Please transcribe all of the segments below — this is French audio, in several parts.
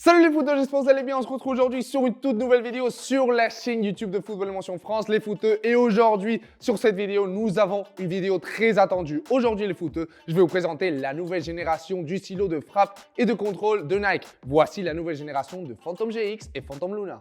Salut les footeux, j'espère que vous allez bien. On se retrouve aujourd'hui sur une toute nouvelle vidéo sur la chaîne YouTube de Football Émotion France, les footeux. Et aujourd'hui, sur cette vidéo, nous avons une vidéo très attendue. Aujourd'hui les footeux, je vais vous présenter la nouvelle génération du stylo de frappe et de contrôle de Nike. Voici la nouvelle génération de Phantom GX et Phantom Luna.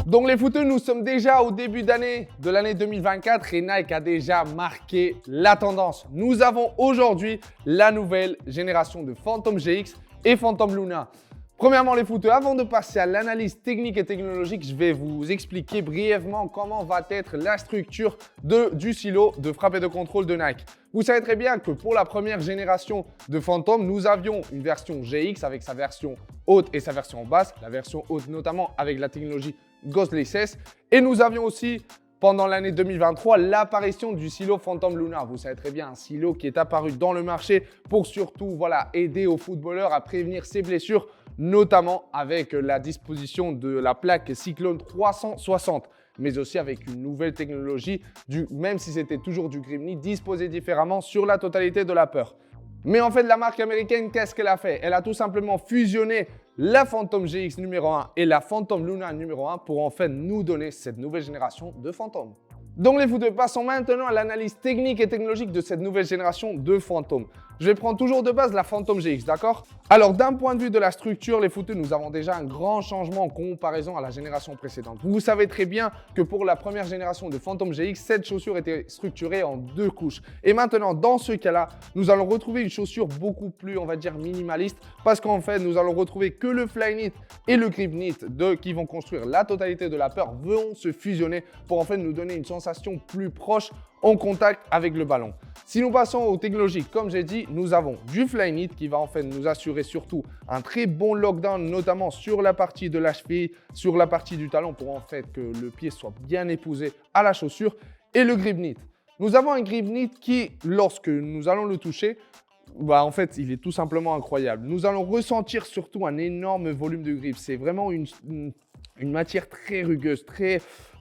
Donc les footeux, nous sommes déjà au début d'année de l'année 2024 et Nike a déjà marqué la tendance. Nous avons aujourd'hui la nouvelle génération de Phantom GX et Phantom Luna. Premièrement les footeux, avant de passer à l'analyse technique et technologique, je vais vous expliquer brièvement comment va être la structure du silo de frappe et de contrôle de Nike. Vous savez très bien que pour la première génération de Phantom, nous avions une version GX avec sa version haute et sa version basse. La version haute notamment avec la technologie Ghostless. Et nous avions aussi, pendant l'année 2023, l'apparition du silo Phantom Luna. Vous savez très bien, un silo qui est apparu dans le marché pour surtout aider aux footballeurs à prévenir ses blessures, notamment avec la disposition de la plaque Cyclone 360, mais aussi avec une nouvelle technologie, même si c'était toujours du Grip Knit, disposé différemment sur la totalité de la peur. Mais en fait, la marque américaine, qu'est-ce qu'elle a fait? Elle a tout simplement fusionné la Phantom GX numéro 1 et la Phantom Luna numéro 1 pour en fait nous donner cette nouvelle génération de Phantom. Donc les footeux, passons maintenant à l'analyse technique et technologique de cette nouvelle génération de Phantom. Je vais prendre toujours de base la Phantom GX, d'accord? Alors d'un point de vue de la structure, les footeux, nous avons déjà un grand changement en comparaison à la génération précédente. Vous savez très bien que pour la première génération de Phantom GX, cette chaussure était structurée en 2 couches. Et maintenant, dans ce cas-là, nous allons retrouver une chaussure beaucoup plus, on va dire, minimaliste, parce qu'en fait, nous allons retrouver que le Flyknit et le Grip Knit qui vont construire la totalité de la peur vont se fusionner pour en fait nous donner une sensation plus proche en contact avec le ballon. Si nous passons aux technologies, comme j'ai dit, nous avons du Flyknit qui va en fait nous assurer surtout un très bon lockdown, notamment sur la partie de la cheville, sur la partie du talon pour en fait que le pied soit bien épousé à la chaussure, et le Grip Knit. Nous avons un Grip Knit qui, lorsque nous allons le toucher, en fait, il est tout simplement incroyable. Nous allons ressentir surtout un énorme volume de grip. C'est vraiment une matière très rugueuse,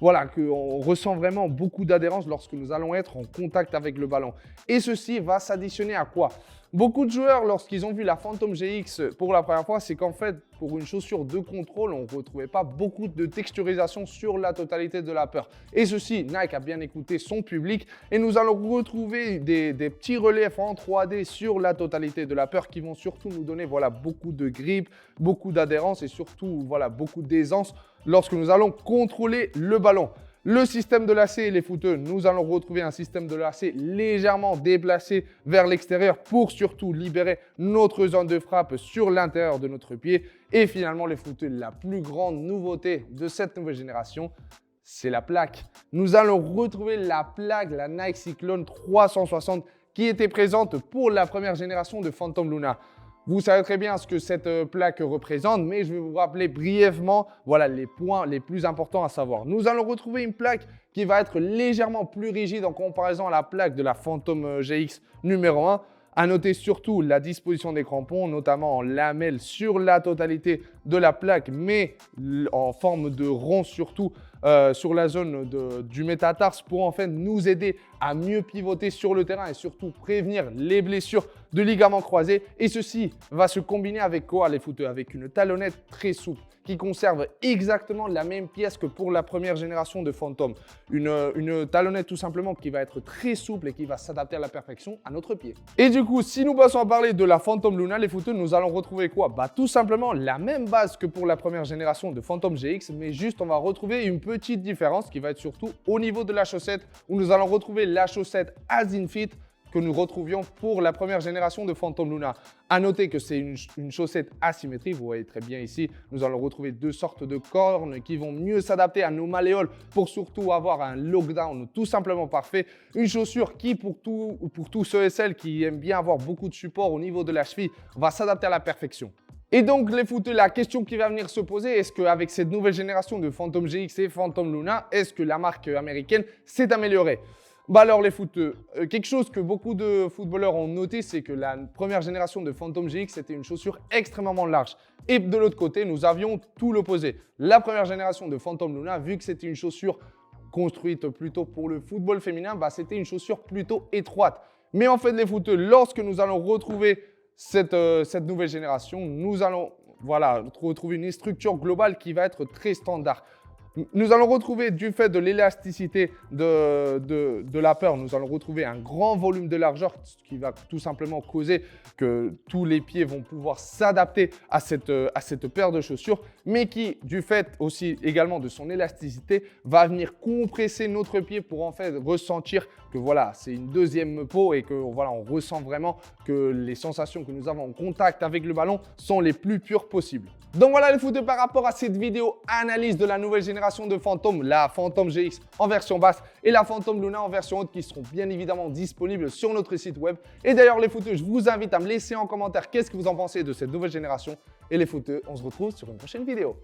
qu'on ressent vraiment beaucoup d'adhérence lorsque nous allons être en contact avec le ballon. Et ceci va s'additionner à quoi? Beaucoup de joueurs, lorsqu'ils ont vu la Phantom GX pour la première fois, c'est qu'en fait, pour une chaussure de contrôle, on ne retrouvait pas beaucoup de texturisation sur la totalité de la peur. Et ceci, Nike a bien écouté son public et nous allons retrouver des petits reliefs en 3D sur la totalité de la peur qui vont surtout nous donner beaucoup de grip, beaucoup d'adhérence et surtout beaucoup d'aisance lorsque nous allons contrôler le ballon. Le système de lacet, les footeux, nous allons retrouver un système de lacet légèrement déplacé vers l'extérieur pour surtout libérer notre zone de frappe sur l'intérieur de notre pied. Et finalement, les footeux, la plus grande nouveauté de cette nouvelle génération, c'est la plaque. Nous allons retrouver la plaque, la Nike Cyclone 360 qui était présente pour la première génération de Phantom Luna. Vous savez très bien ce que cette plaque représente, mais je vais vous rappeler brièvement les points les plus importants à savoir. Nous allons retrouver une plaque qui va être légèrement plus rigide en comparaison à la plaque de la Phantom GX numéro 1. À noter surtout la disposition des crampons, notamment en lamelles sur la totalité de la plaque, mais en forme de rond surtout sur la zone du métatarse pour en fait nous aider à mieux pivoter sur le terrain et surtout prévenir les blessures de ligaments croisés. Et ceci va se combiner avec quoi les footeux? Avec une talonnette très souple qui conserve exactement la même pièce que pour la première génération de Phantom. Une talonnette tout simplement qui va être très souple et qui va s'adapter à la perfection à notre pied. Et du coup, si nous passons à parler de la Phantom Luna, les footeux, nous allons retrouver quoi? Tout simplement la même base que pour la première génération de Phantom GX, mais juste on va retrouver une petite différence qui va être surtout au niveau de la chaussette, où nous allons retrouver la chaussette As-in Fit que nous retrouvions pour la première génération de Phantom Luna. À noter que c'est une chaussette asymétrique, vous voyez très bien ici, nous allons retrouver 2 sortes de cornes qui vont mieux s'adapter à nos malléoles pour surtout avoir un lockdown tout simplement parfait. Une chaussure qui, pour tous ceux et celles qui aiment bien avoir beaucoup de support au niveau de la cheville, va s'adapter à la perfection. Et donc les footeux, la question qui va venir se poser, est-ce qu'avec cette nouvelle génération de Phantom GX et Phantom Luna, est-ce que la marque américaine s'est améliorée? Bah alors les footeux, quelque chose que beaucoup de footballeurs ont noté, c'est que la première génération de Phantom GX c'était une chaussure extrêmement large. Et de l'autre côté, nous avions tout l'opposé. La première génération de Phantom Luna, vu que c'était une chaussure construite plutôt pour le football féminin, bah c'était une chaussure plutôt étroite. Mais en fait les footeux, lorsque nous allons retrouver cette nouvelle génération, nous allons retrouver une structure globale qui va être très standard. Nous allons retrouver, du fait de l'élasticité de la paire, nous allons retrouver un grand volume de largeur, ce qui va tout simplement causer que tous les pieds vont pouvoir s'adapter à cette paire de chaussures, mais qui, du fait aussi également de son élasticité, va venir compresser notre pied pour en fait ressentir que voilà, c'est une deuxième peau et que voilà, on ressent vraiment que les sensations que nous avons en contact avec le ballon sont les plus pures possibles. Donc voilà les footeux par rapport à cette vidéo analyse de la nouvelle génération de Phantom, la Phantom GX en version basse et la Phantom Luna en version haute qui seront bien évidemment disponibles sur notre site web. Et d'ailleurs les footeux, je vous invite à me laisser en commentaire qu'est-ce que vous en pensez de cette nouvelle génération. Et les footeux, on se retrouve sur une prochaine vidéo.